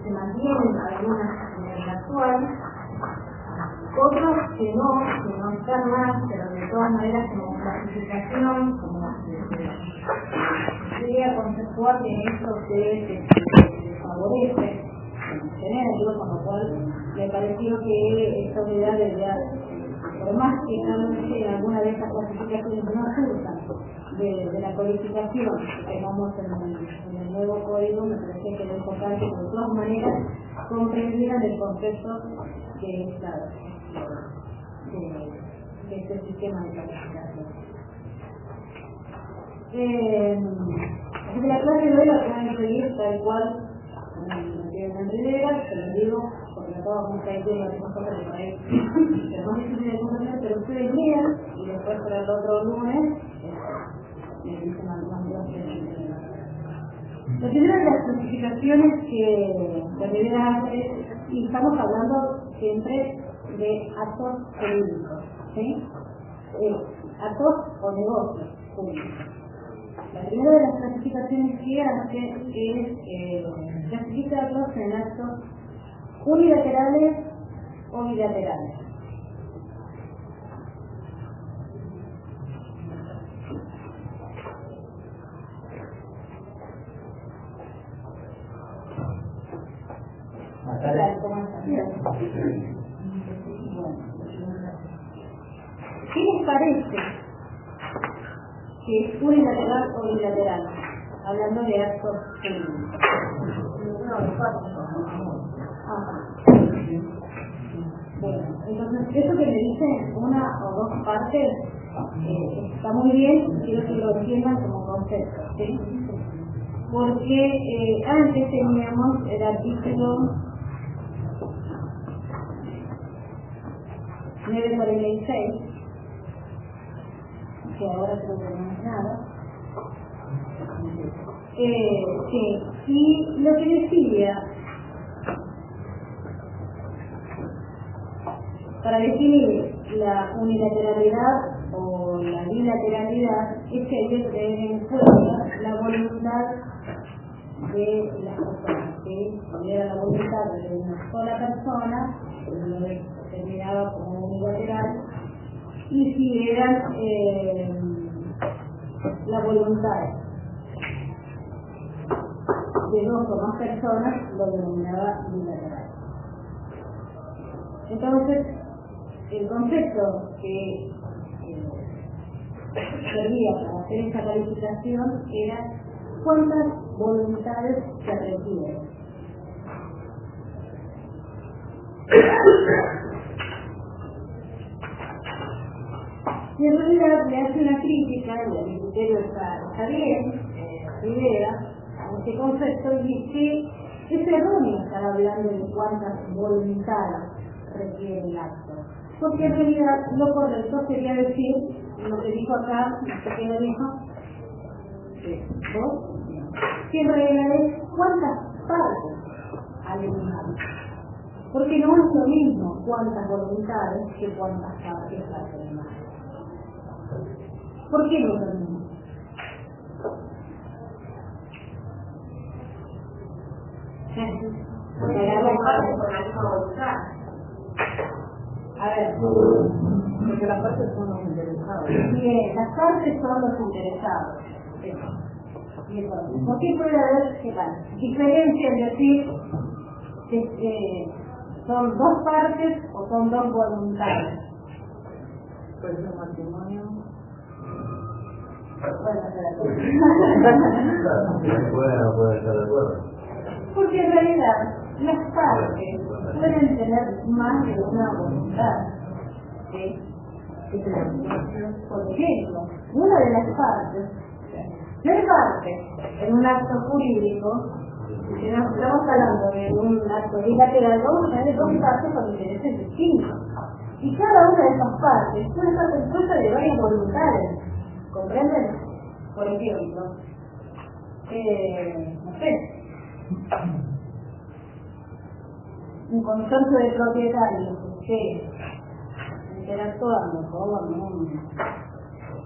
se mantienen algunas en el actual, otros que no están más, pero de todas maneras como clasificación, como idea conceptual que esto se favorece tenerlo, con lo cual me pareció que esta unidad debería, por más que no sé, alguna de estas clasificaciones no surjan de la codificación que tengamos en el nuevo código, me parece que es importante que de todas maneras comprendieran el concepto de este sistema de calificación. Así que la clase de hoy la pueden seguir tal cual en Rivera, se lo digo, porque no todos vamos a ir viendo las cosas que por ahí es más difícil de comprender, pero ustedes lean y después para el otro lunes les dicen algunas cosas. La primera de las clasificaciones que Rivera hace, y estamos hablando siempre de actos jurídicos, ¿sí? Actos o negocios públicos. La primera de las clasificaciones que hace es clasificarlos en actos unilaterales o bilaterales. ¿Qué les parece que es unilateral o bilateral? Hablando de actos jurídicos. Bueno, entonces eso que me dicen una o dos partes está muy bien, quiero que lo entiendan como concepto, ¿sí? Porque antes teníamos el artículo 946, que ahora creo que no es nada, y lo que decía, para definir la unilateralidad o la bilateralidad, es que hay que tener en cuenta la voluntad de las personas, ¿sí? Si era la voluntad de una sola persona, lo determinaba como unilateral, y si eran la voluntad de dos o más personas, lo denominaba bilateral. Entonces, el concepto que servía para hacer esta calificación era cuántas voluntades se requieren. Y en realidad le hace una crítica, y el criterio está bien, Rivera, a este concepto, y dice que es erróneo estar hablando de cuántas voluntades requiere el acto. Porque en realidad lo correcto sería decir, lo que dijo acá, no sé quién lo dijo, que en realidad es cuántas partes hay en un acto. Porque no es lo mismo cuántas voluntades que cuántas partes hay en un acto. ¿Por qué no es lo mismo? Porque las partes con la misma voluntad. A ver, porque las partes son los interesados. Bien, las partes son los interesados. ¿Por qué puede haber diferencia en decir que son dos partes o son dos voluntades? Pues el matrimonio. Puede estar de acuerdo. Porque en realidad las partes pueden tener más de una voluntad. ¿Sí? Por ejemplo, una de las partes, en un acto jurídico, si nos estamos hablando de un acto bilateral, vamos a tener dos partes con intereses distintos. Y cada una de esas partes puede estar compuesta de varias voluntades. ¿Comprenden? Por ejemplo, no sé, un consorcio de propietarios que interactuando con un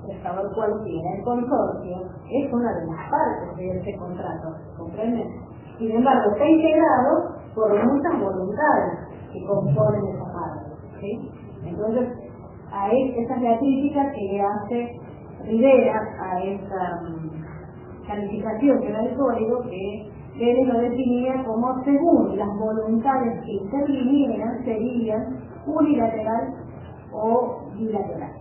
prestador cualquiera, el consorcio es una de las partes de ese contrato, ¿comprenden? Sin embargo, está integrado por muchas voluntades que componen esa parte, ¿sí? Entonces, esa es la crítica que le hace Rivera a esta calificación que era el código, que él lo definía como según las voluntades que intervinieran serían unilateral o bilateral,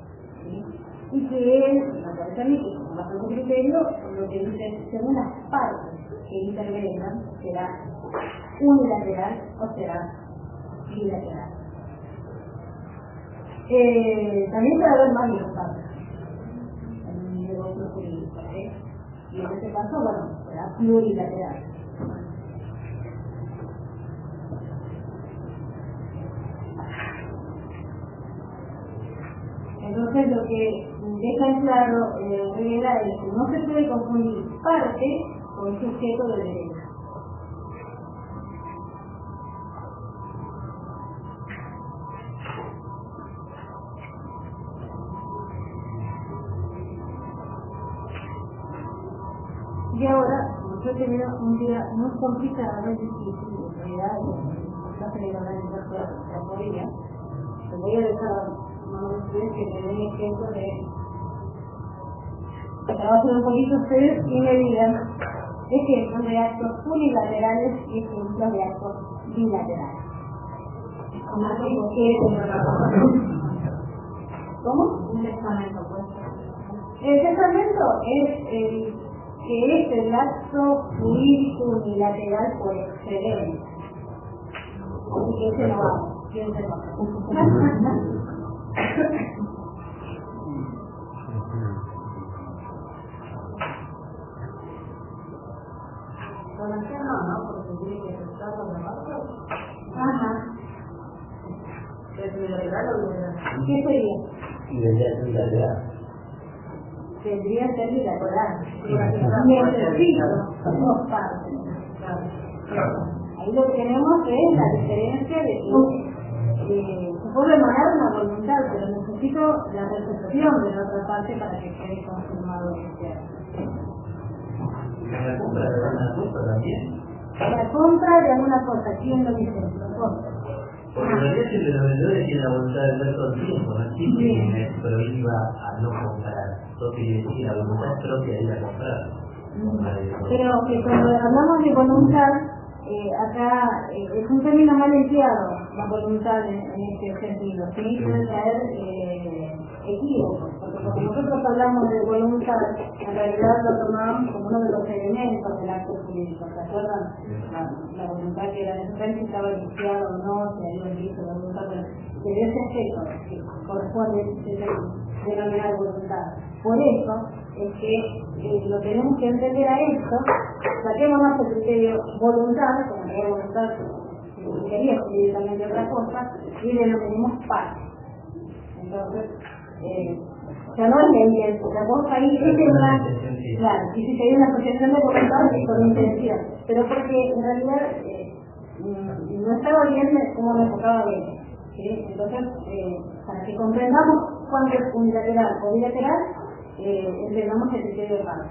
¿sí? Y que él, me parece a mí, que bajo su criterio, lo que dice es según las partes que intervengan será unilateral o será bilateral. También puede haber más libertades en el negocio jurídico, ¿eh? Y en este caso, bueno, será plurilateral. Entonces lo que deja en claro Rivera es que no se puede confundir parte con sujeto de derecho. Y ahora, yo he tenido un día muy complicado, muy difícil, en realidad, no se le va a dar la podría. Les voy a dejar a ustedes que me den ejemplo de que trabajen un poquito ustedes y me digan ejemplos de actos unilaterales y ejemplos de actos bilaterales. ¿Cómo? Un testamento, pues. El testamento es que es el acto jurídico unilateral por excelencia. Así que ese no va, piensen no. Donación no, porque tiene que aceptar los demás. Ajá. ¿Es bilateral o bilateral? ¿Qué sería? Bilateral. Tendría que ser bilateral. Necesito dos partes. Ahí lo que tenemos es la diferencia de que se puede emanar una voluntad, pero necesito la recepción de la otra parte para que quede confirmado que sea. ¿La compra de alguna cosa también? La compra de alguna cosa, ¿quién lo dice? Lo compra. Porque en realidad siempre los vendedores tienen la voluntad de ver todo el tiempo, no existe que me prohíba a no comprar. Todo quiere decir que la voluntad es propia de ir a comprar. Pero que cuando hablamos de voluntad, acá es un término mal empleado, la voluntad en este sentido, ¿sí? Puede traer equívocos, porque cuando nosotros hablamos de voluntad, en realidad lo tomamos como uno de los elementos del acto jurídico. ¿Se acuerdan? La voluntad que era necesaria, si estaba iniciado o no, si había visto la voluntad, pero ese aspecto que corresponde denominar voluntad. Por eso es que lo tenemos que entender a esto, saquémonos el criterio voluntad, como la voluntad que quería jurídicamente otra cosa, y denominemos parte. Entonces, ya no es la intención, la cosa ahí es una, claro, y si hay una asociación de voluntad es con intención, pero porque en realidad no estaba bien como me enfocaba bien, ¿sí? Entonces, para que comprendamos cuándo es unilateral o bilateral, entendamos el criterio de parte.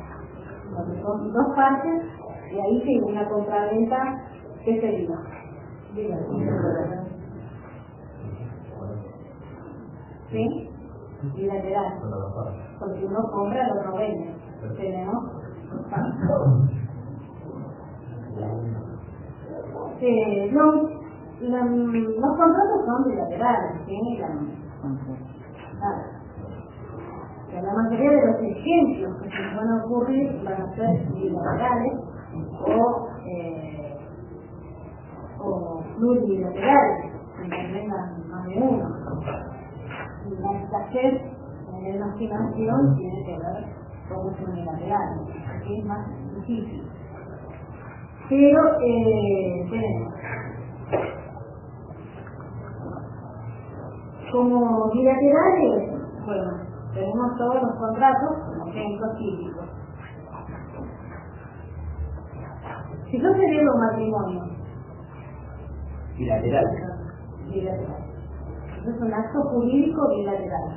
Entonces, son dos partes y ahí sí una compraventa que sería. ¿Sí? Bilateral. Porque uno compra, el otro vende. Tenemos dos partes. Los contratos son bilaterales, ¿sí? Pero la mayoría de los ejemplos que se van a ocurrir van a ser bilaterales o plurilaterales, que tengan más de uno. Y la escasez en la imaginación tiene que ver con los unilaterales, que es más difícil. Pero tenemos como bilaterales, bueno, tenemos todos los contratos como ejemplos típicos. Si yo celebro un matrimonio bilateral. Bilateral. Eso es un acto jurídico bilateral.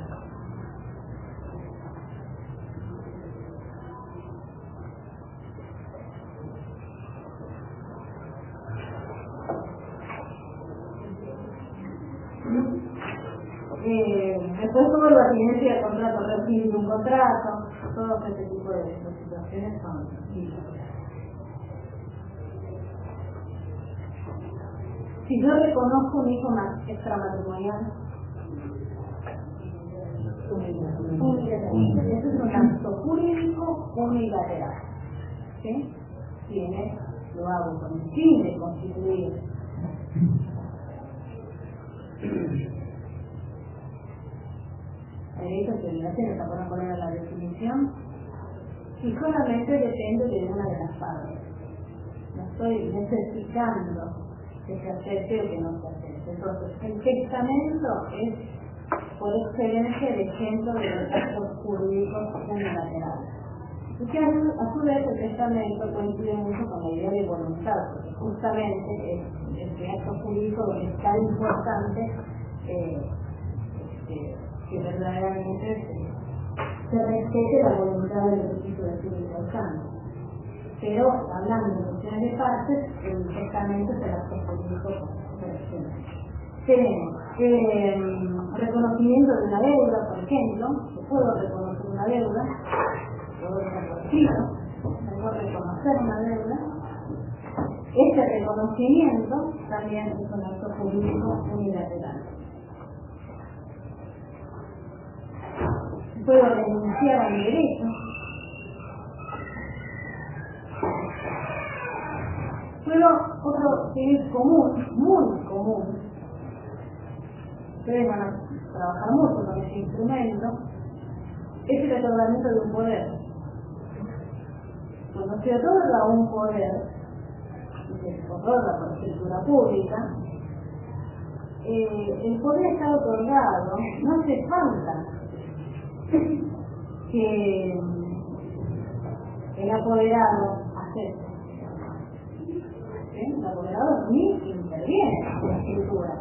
Después tuvo la abstinencia del contrato, rescindir un contrato, todo este tipo de situaciones son bilaterales. Si yo reconozco un hijo extramatrimonial, unilateral. Eso es un acto jurídico unilateral. ¿Sí? Lo hago con el fin de constituir derechos y obligaciones, para poner la definición, y solamente depende de una de las partes. No estoy necesitando que se acepte o que no se acepte. Entonces, el testamento es, por excelencia, el ejemplo de los actos jurídicos unilaterales. Y que a su vez el testamento coincide mucho con la idea de voluntad, porque justamente es el acto jurídico donde es tan importante que verdaderamente se respete la voluntad del Espíritu de Espíritu Santo. Pero hablando de cuestiones de partes, el testamento es el acto jurídico por excelencia. Tenemos reconocimiento de una deuda, por ejemplo. Yo puedo reconocer una deuda, puedo reconocer una deuda. Este reconocimiento también es un acto jurídico unilateral. Puedo renunciar a mi derecho. Puedo, otro que es común, muy común, ustedes van a trabajar mucho con ese instrumento, es el otorgamiento de un poder. Cuando se otorga un poder, y se otorga por escritura pública, el poder está otorgado, no hace falta que el apoderado acepte. El apoderado ni interviene en la escritura.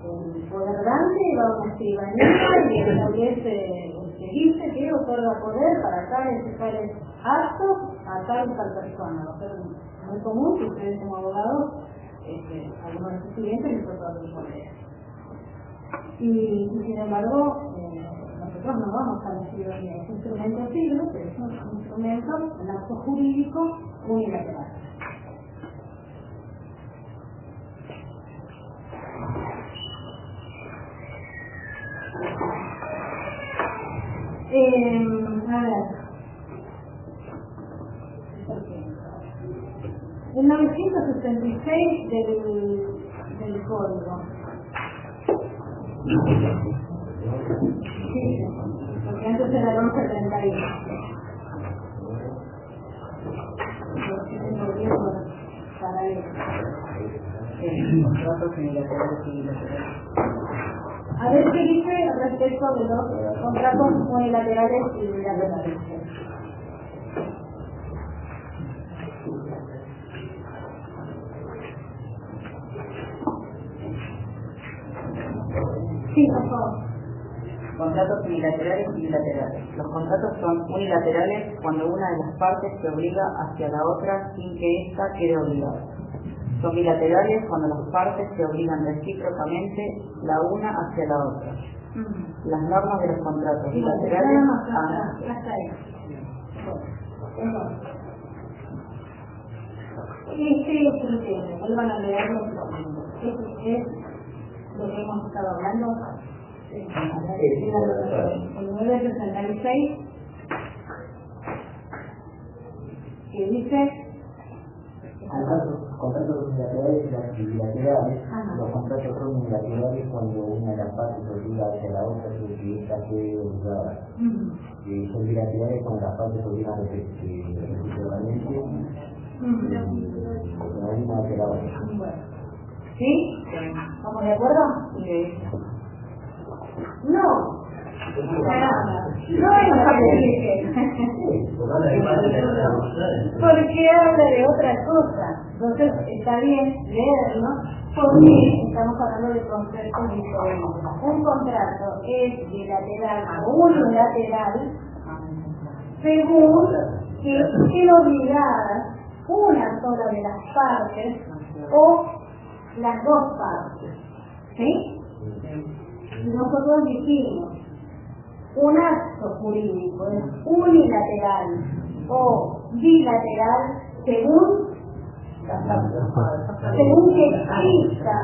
El poder dante va a una escribanía y establece, dice que otorga poder para tales y tales actos a tal y tal persona. Va a ser muy común que ustedes como abogados, algunos de sus clientes les otorgan el poder. Y sin embargo, nosotros no vamos a decir que es un instrumento civil, pero es un instrumento, un acto jurídico unilateral. A ver, el 966 del código. Sí, porque antes era el 1131. A ver qué dice respecto de los contratos unilaterales y bilaterales. Sí, por favor. Contratos unilaterales y bilaterales. Los contratos son unilaterales cuando una de las partes se obliga hacia la otra sin que ésta quede obligada. Son bilaterales cuando las partes se obligan recíprocamente la una hacia la otra. Las normas de los contratos bilaterales... Este es el tema, vuelvan a leerlo. Este es lo que hemos estado hablando. El 966 que dice contratos unilaterales y bilaterales. Los contratos son unilaterales cuando una de las partes obliga hacia la otra sin que esta quede obligada. Son bilaterales cuando las partes obligan recíprocamente la una hacia la otra. ¿Sí? ¿Estamos de acuerdo? No. Caramba. No es lo que dije. Porque habla de otra cosa. Entonces está bien leerlo porque estamos hablando de conceptos diferentes. Un contrato es bilateral o unilateral según que estén obligadas una sola de las partes o las dos partes. ¿Sí? Y nosotros dijimos, un acto jurídico es unilateral o bilateral según que exista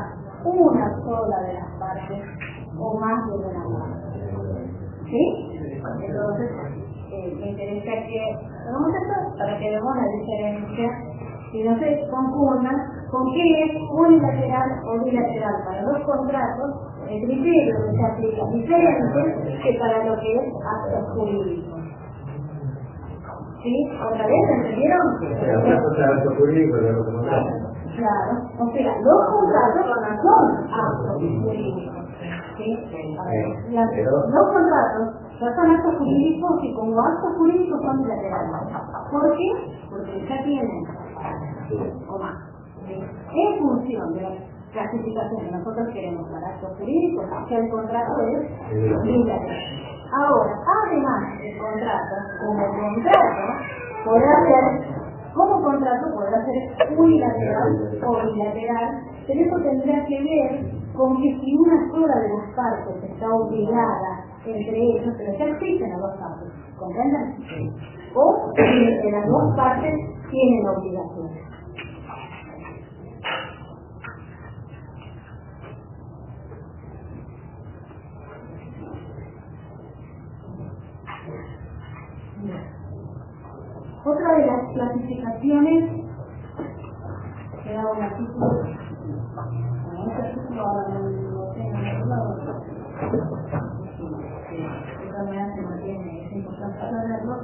una sola de las partes o más de una parte. ¿Sí? Entonces, me interesa que hagamos esto para que veamos la diferencia y no se confundan con qué es unilateral o bilateral. Para los contratos, el criterio que se aplica diferente que para lo que es actos jurídicos. ¿Sí? ¿Otra vez? ¿Entendieron? Una cosa es acto jurídico y otra contrato. Claro. O sea, los contratos son actos jurídicos. ¿Sí? Los contratos son actos jurídicos y como actos jurídicos son bilaterales. ¿Por qué? Porque ya tienen o más. ¿Sí? En función de la clasificación que nosotros queremos para actos jurídicos, que el contrato es bilateral. Ahora, además el contrato, como contrato podrá ser unilateral o bilateral, pero eso tendrá que ver con que si una sola de las partes está obligada entre ellos, pero ya existen las dos partes, ¿comprenden? O que las dos partes tienen obligaciones. Otra de las clasificaciones que da un artículo, este artículo ahora no tengo en otro lado, de todas maneras se mantiene, es importante saberlo,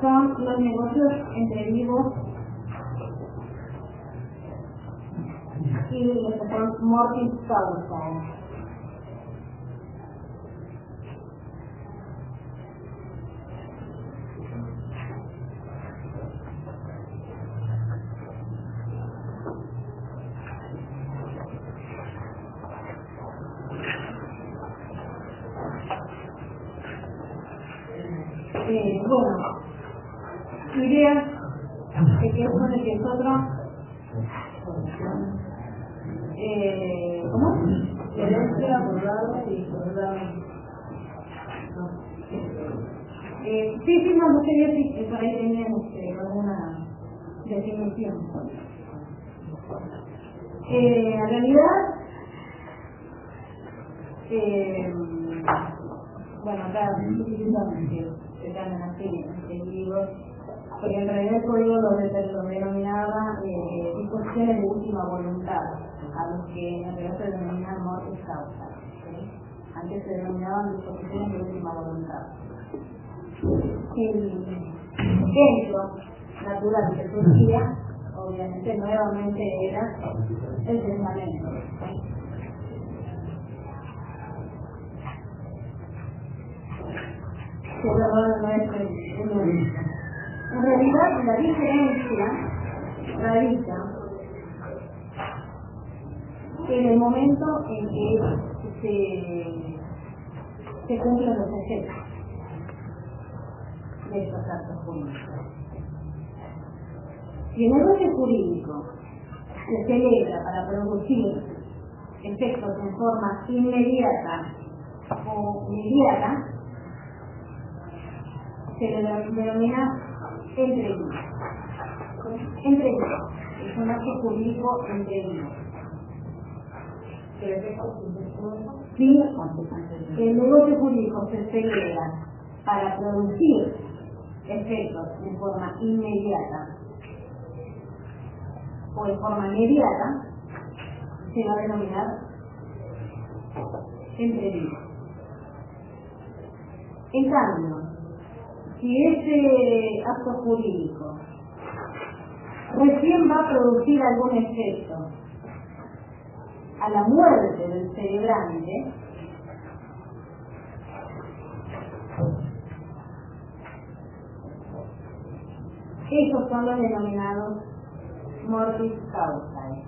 son los negocios entre vivos y los que son mortis causa. Bueno, ideas de que uno de que nosotros ¿cómo? Herencia, abogado y soldado. Sí, no sé si por ahí tenían alguna definición. En realidad, bueno, acá se llaman así, libros, porque en realidad el código lo denominaba disposiciones de última voluntad, a los que en realidad se denominan mortis causa. ¿Sí? Antes se denominaban disposiciones de última voluntad. El ejemplo natural que surgía, obviamente, nuevamente era el testamento. ¿Sí? En realidad la diferencia radica en el momento en que se cumplen los efectos de estos actos jurídicos. Si el negocio jurídico se celebra para producir efectos en forma inmediata o inmediata, se le denomina entrevista. Entrevista es un acto jurídico entrevista. Si el negocio jurídico se celebra para producir efectos en forma inmediata o en forma inmediata, se va a denominar entrevista. En cambio, si ese acto jurídico recién va a producir algún efecto a la muerte del celebrante, esos son los denominados mortis causae.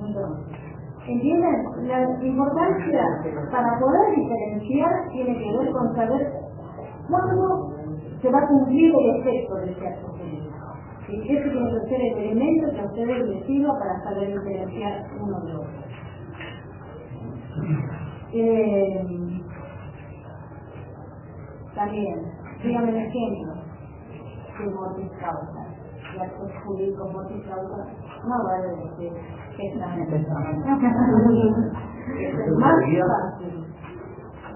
Entonces, ¿Entienden? La importancia para poder diferenciar tiene que ver con saber cuándo se va a cumplir el efecto de ese acto jurídico. Y ese tiene que ser el elemento que a ustedes les sirva para saber diferenciar uno de otro. También, dígame un ejemplo de mortis causa. Y actos jurídicos mortis causa no vale decir que están empezando. Es más fácil.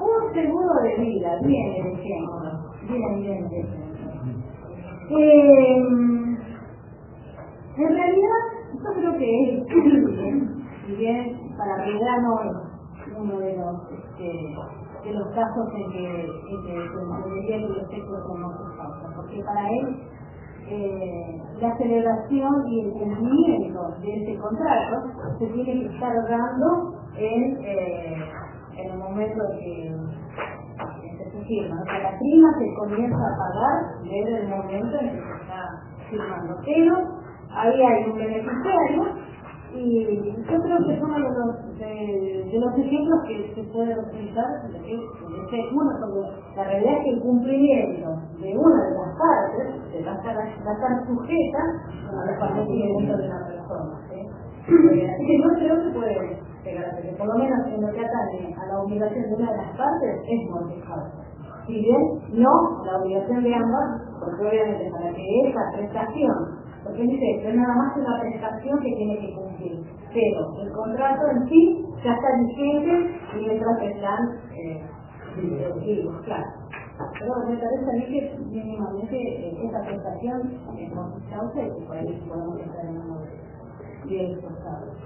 Un seguro de vida, bien el ejemplo. Bien el ejemplo. En realidad, yo creo que es si bien para Belgrano es uno de los casos en que se debería que los efectos son mortis causa, porque para él la celebración y el cumplimiento de ese contrato se tiene que estar dando en el momento que se firma. O sea, la prima se comienza a pagar desde el momento en que se está firmando. Pero ahí hay un beneficiario y yo creo que es uno de los ejemplos que se puede utilizar uno, porque la realidad es que el cumplimiento de una de las partes va a estar sujeta a los fallecimientos de la persona. Así que no creo que puede pegarse, que por lo menos en lo que atañe a la obligación de una de las partes es mortis causa. Si bien no la obligación de ambas, porque obviamente para que esa prestación, porque dice que es nada más una prestación que tiene que cumplir, pero el contrato en sí ya está vigente mientras están vivos, claro. Pero me parece a mí que mínimamente esa prestación es mortis causa y que por ahí podemos estar en uno de estos casos.